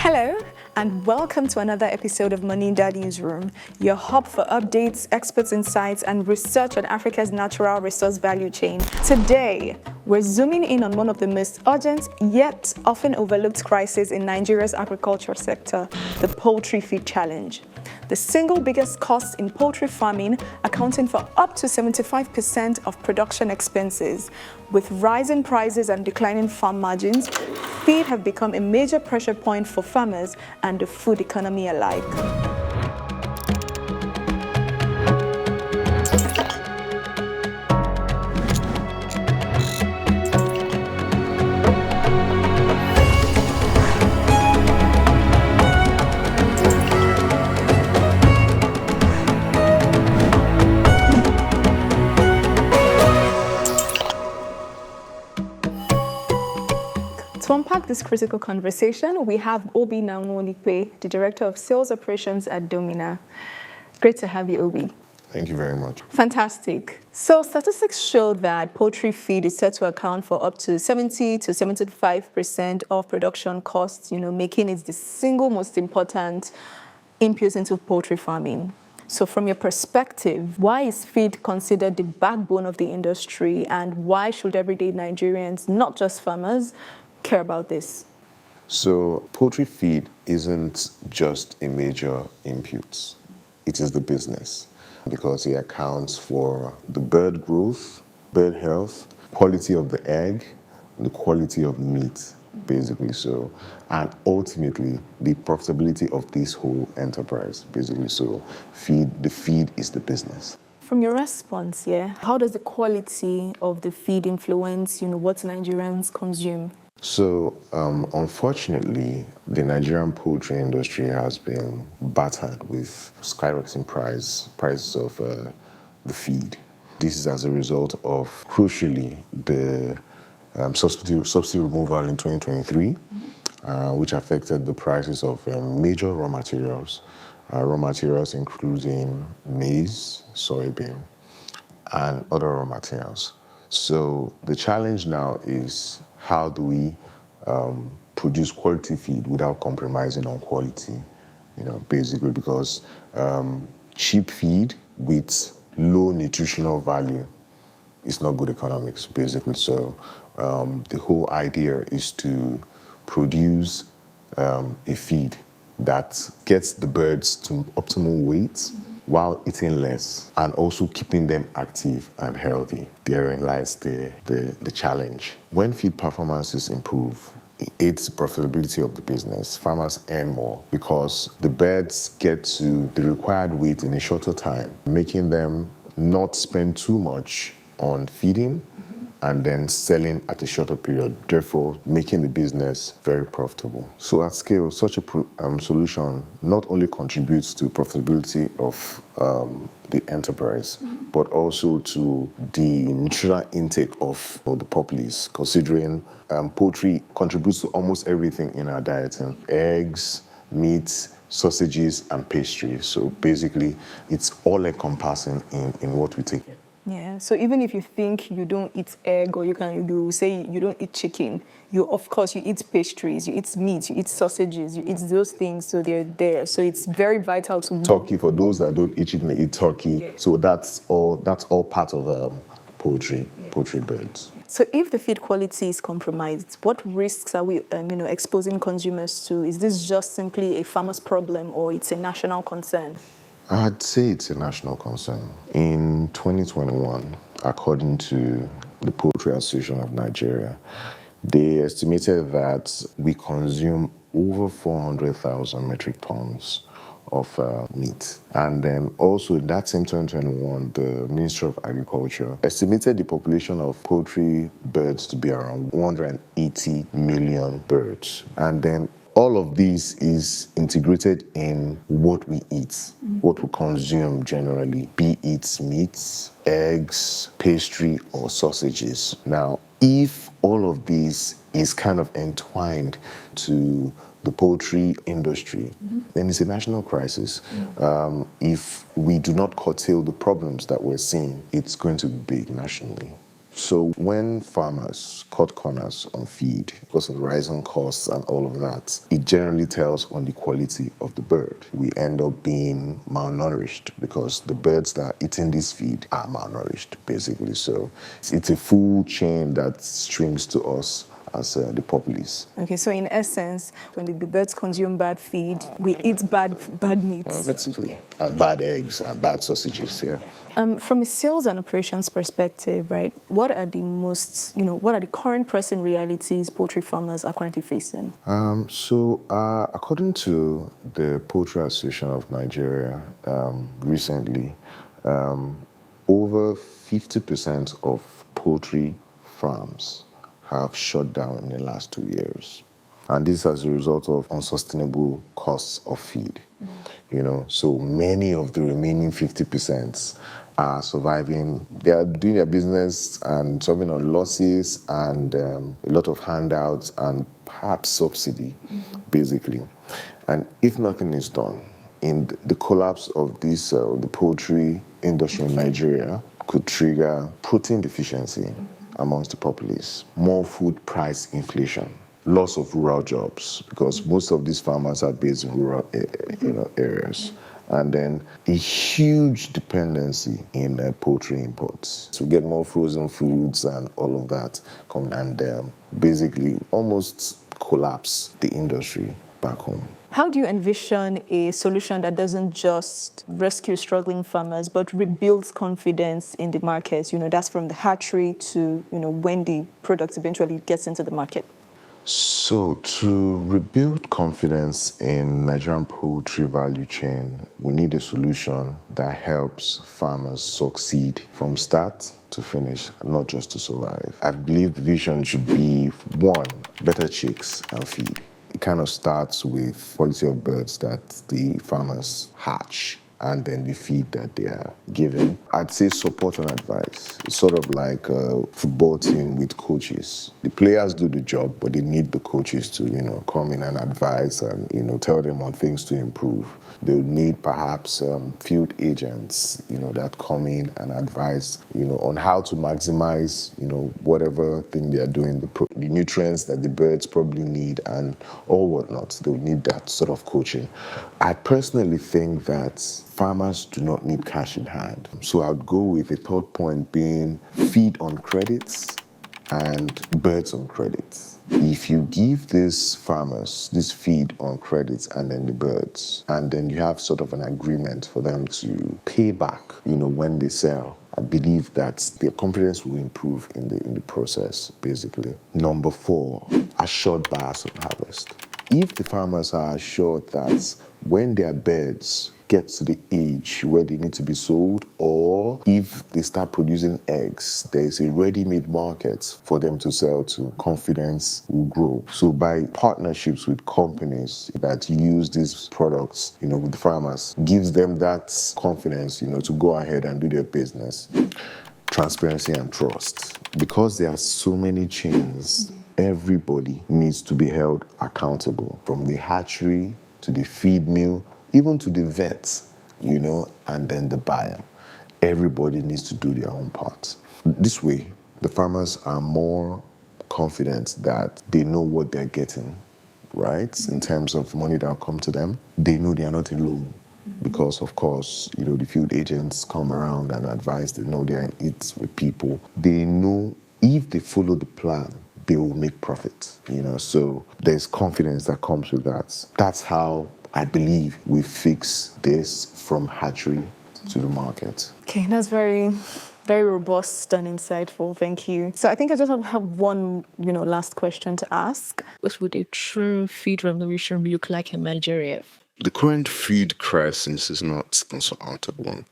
Hello, and welcome to another episode of Moneda Newsroom, your hub for updates, expert insights, and research on Africa's natural resource value chain. Today, we're zooming in on one of the most urgent yet often overlooked crises in Nigeria's agriculture sector, the poultry feed challenge. The single biggest cost in poultry farming, accounting for up to 75% of production expenses. With rising prices and declining farm margins, feed have become a major pressure point for farmers and the food economy alike. To unpack this critical conversation, we have Obinna Nwaolikpe, the Director of Sales Operations at Domena. Great to have you, Obi. Thank you very much. Fantastic. So statistics show that poultry feed is set to account for up to 70 to 75% of production costs, making it the single most important input into poultry farming. So from your perspective, why is feed considered the backbone of the industry, and why should everyday Nigerians, not just farmers, care about this? So poultry feed isn't just a major input. It is the business because it accounts for the bird growth, bird health, quality of the egg, the quality of meat, basically. So, and ultimately the profitability of this whole enterprise, basically. So the feed is the business. From your response, how does the quality of the feed influence, what Nigerians consume? So, unfortunately, the Nigerian poultry industry has been battered with skyrocketing prices of the feed. This is as a result of, crucially, the subsidy removal in 2023, which affected the prices of major raw materials including maize, soybean, and other raw materials. So the challenge now is, how do we produce quality feed without compromising on quality? Basically because cheap feed with low nutritional value is not good economics, basically. So the whole idea is to produce a feed that gets the birds to optimal weight while eating less and also keeping them active and healthy. Therein lies the challenge. When feed performances improve, it aids the profitability of the business. Farmers earn more because the birds get to the required weight in a shorter time, making them not spend too much on feeding and then selling at a shorter period, therefore making the business very profitable. So at scale, such a solution not only contributes to profitability of the enterprise, but also to the nutritional intake of the populace, considering poultry contributes to almost everything in our diet: eggs, meat, sausages, and pastries. So basically, it's all encompassing in what we take. Yeah, so even if you think you don't eat egg, or you say you don't eat chicken, of course you eat pastries, you eat meat, you eat sausages, you eat those things, so they're there. So it's very vital to turkey. For those that don't eat chicken, they eat turkey. Yeah. So that's all part of poultry birds. So if the feed quality is compromised, what risks are we exposing consumers to? Is this just simply a farmer's problem, or it's a national concern? I'd say it's a national concern. In 2021, according to the Poultry Association of Nigeria, they estimated that we consume over 400,000 metric tons of meat. And then also in that same 2021, the Ministry of Agriculture estimated the population of poultry birds to be around 180 million birds. And then all of this is integrated in what we eat, what we consume generally, be it meats, eggs, pastry, or sausages. Now, if all of this is kind of entwined to the poultry industry, then it's a national crisis. If we do not curtail the problems that we're seeing, it's going to be big nationally. So when farmers cut corners on feed because of rising costs and all of that, it generally tells on the quality of the bird. We end up being malnourished because the birds that are eating this feed are malnourished, basically. So it's a full chain that streams to us as the populace. Okay, so in essence, when the birds consume bad feed, we eat bad meats. Basically, and bad eggs and bad sausages, yeah. From a sales and operations perspective, right, what are the current pressing realities poultry farmers are currently facing? According to the Poultry Association of Nigeria, recently, over 50% of poultry farms have shut down in the last 2 years. And this as a result of unsustainable costs of feed. So many of the remaining 50% are surviving. They are doing their business and surviving on losses and a lot of handouts and perhaps subsidy, basically. And if nothing is done, in the collapse of this, the poultry industry in Nigeria could trigger protein deficiency amongst the populace, more food price inflation, loss of rural jobs, because most of these farmers are based in rural areas. And then a huge dependency in poultry imports. So we get more frozen foods and all of that come and basically almost collapse the industry back home. How do you envision a solution that doesn't just rescue struggling farmers, but rebuilds confidence in the markets? That's from the hatchery to, when the product eventually gets into the market. So to rebuild confidence in Nigerian poultry value chain, we need a solution that helps farmers succeed from start to finish, not just to survive. I believe the vision should be, one, better chicks and feed. It kind of starts with quality of birds that the farmers hatch and then the feed that they are given. I'd say support and advice. It's sort of like a football team with coaches. The players do the job, but they need the coaches to, come in and advise and, tell them on things to improve. They would need perhaps field agents, that come in and advise, on how to maximize, whatever thing they are doing, the nutrients that the birds probably need and all whatnot. They would need that sort of coaching. I personally think that farmers do not need cash in hand. So I'd go with a third point being feed on credits and birds on credits. If you give these farmers this feed on credits and then the birds, and then you have sort of an agreement for them to pay back, when they sell, I believe that their confidence will improve in the process, basically. Number 4, assured buyers of harvest. If the farmers are assured that when their birds get to the age where they need to be sold, or if they start producing eggs, there is a ready-made market for them to sell to, confidence will grow. So by partnerships with companies that use these products, with the farmers, gives them that confidence, to go ahead and do their business. Transparency and trust. Because there are so many chains, everybody needs to be held accountable, from the hatchery to the feed mill, even to the vet, and then the buyer. Everybody needs to do their own part. This way, the farmers are more confident that they know what they're getting, right? In terms of money that will come to them, they know they are not alone. Because, of course, the field agents come around and advise, they know they're in it with people. They know if they follow the plan, they will make profit, So there's confidence that comes with that. That's how I believe we fix this from hatchery to the market. Okay, that's very, very robust and insightful. Thank you. So I think I just have one, last question to ask. What would a true feed revolution look like in Nigeria? The current feed crisis is not insurmountable,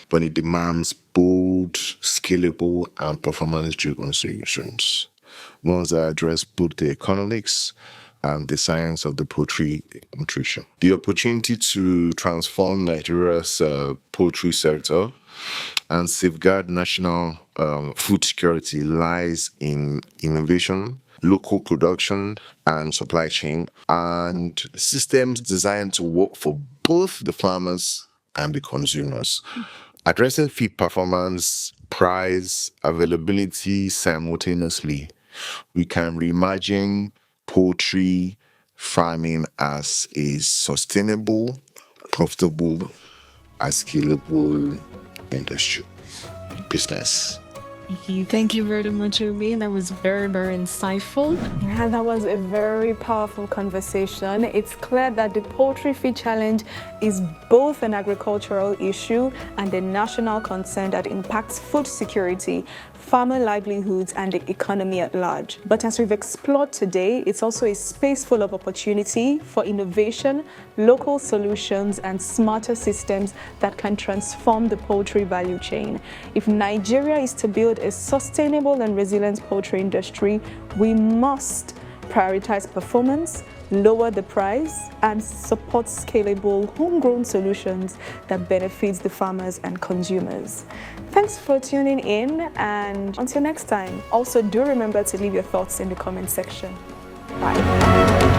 but it demands bold, scalable, and performance-driven solutions. Ones that address both the economics and the science of the poultry nutrition. The opportunity to transform Nigeria's poultry sector and safeguard national food security lies in innovation, local production and supply chain, and systems designed to work for both the farmers and the consumers. Addressing feed performance, price, availability simultaneously, we can reimagine poultry farming as a sustainable, profitable, and scalable industry business. Thank you very much, Obi. That was very, very insightful. Yeah, that was a very powerful conversation. It's clear that the poultry feed challenge is both an agricultural issue and a national concern that impacts food security, farmer livelihoods, and the economy at large. But as we've explored today, it's also a space full of opportunity for innovation, local solutions, and smarter systems that can transform the poultry value chain. If Nigeria is to build a sustainable and resilient poultry industry, we must prioritize performance, lower the price, and support scalable, homegrown solutions that benefits the farmers and consumers. Thanks for tuning in, and until next time. Also, do remember to leave your thoughts in the comment section. Bye.